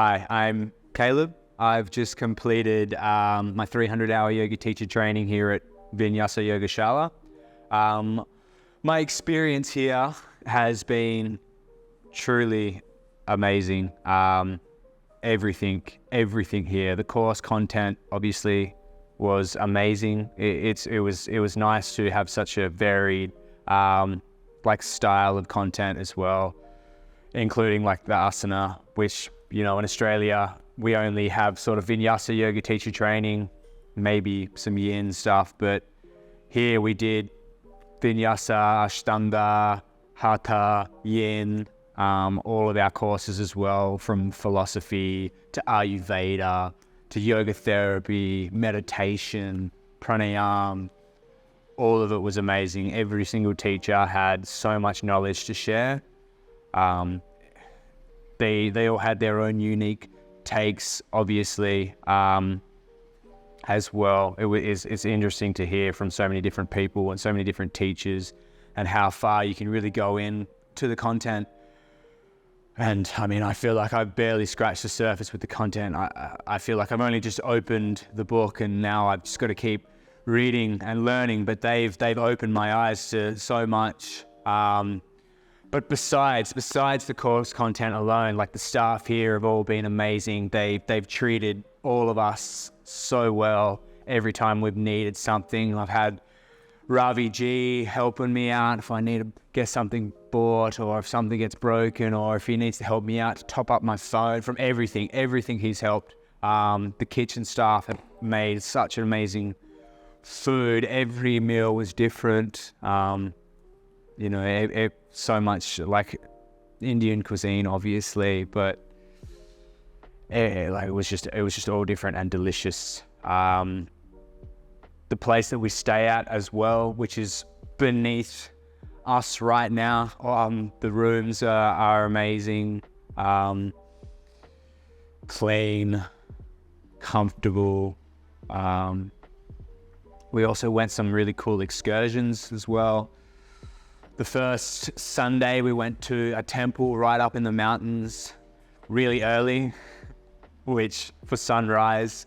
Hi, I'm Caleb. I've just completed my 300-hour yoga teacher training here at Vinyasa Yogashala. My experience here has been truly amazing. Everything here. The course content obviously was amazing. It was nice to have such a varied style of content as well, including like the asana, which, you know, in Australia we only have sort of Vinyasa yoga teacher training, maybe some yin stuff, but here we did Vinyasa, Ashtanga, Hatha, yin, all of our courses as well, from philosophy to Ayurveda to yoga therapy, meditation, pranayama. All of it was amazing. Every single teacher had so much knowledge to share. They all had their own unique takes, obviously, as well. It's interesting to hear from so many different people and so many different teachers, and how far you can really go in to the content. And I mean, I feel like I've barely scratched the surface with the content. I feel like I've only just opened the book, and now I've just got to keep reading and learning. But they've opened my eyes to so much. But besides the course content alone, like, the staff here have all been amazing. They've treated all of us so well every time we've needed something. I've had 𝗬𝗏 helping me out if I need to get something bought, or if something gets broken, or if he needs to help me out to top up my phone. From everything he's helped. The kitchen staff have made such an amazing food. Every meal was different. You know, so much like Indian cuisine, obviously, but it was just all different and delicious. The place that we stay at as well, which is beneath us right now, the rooms are amazing, clean, comfortable. We also went some really cool excursions as well. The first Sunday we went to a temple right up in the mountains really early, which for sunrise,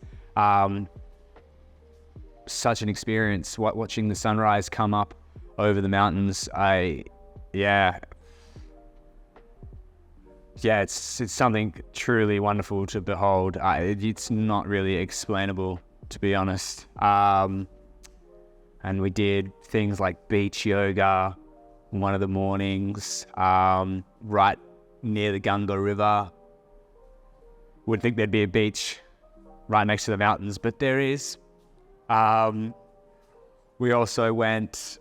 such an experience watching the sunrise come up over the mountains. It's something truly wonderful to behold. It's not really explainable, to be honest. And we did things like beach yoga one of the mornings, right near the Gunga River. Would think there'd be a beach right next to the mountains, but there is. We also went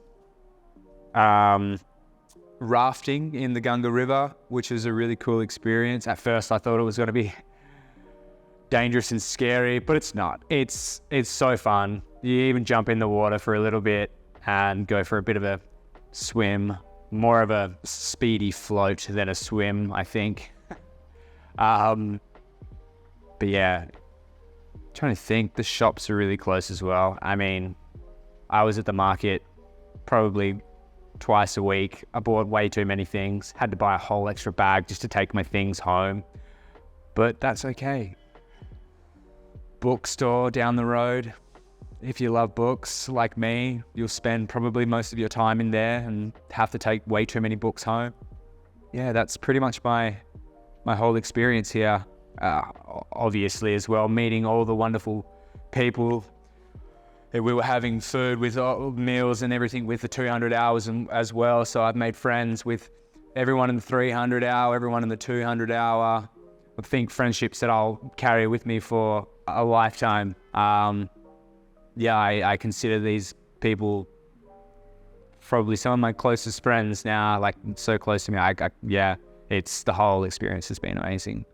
rafting in the Gunga River, which was a really cool experience. At first I thought it was going to be dangerous and scary, but it's not. It's so fun. You even jump in the water for a little bit and go for a bit of a swim. More of a speedy float than a swim, I think. But yeah, trying to think. The shops are really close as well. I mean, I was at the market probably twice a week. I bought way too many things. Had to buy a whole extra bag just to take my things home. But that's okay. Bookstore down the road. If you love books like me, you'll spend probably most of your time in there and have to take way too many books home. Yeah, that's pretty much my whole experience here. Obviously as well, meeting all the wonderful people. We were having food with meals and everything with the 200 hours as well. So I've made friends with everyone in the 300 hour, everyone in the 200 hour. I think friendships that I'll carry with me for a lifetime. I consider these people probably some of my closest friends now, like so close to me. It's the whole experience has been amazing.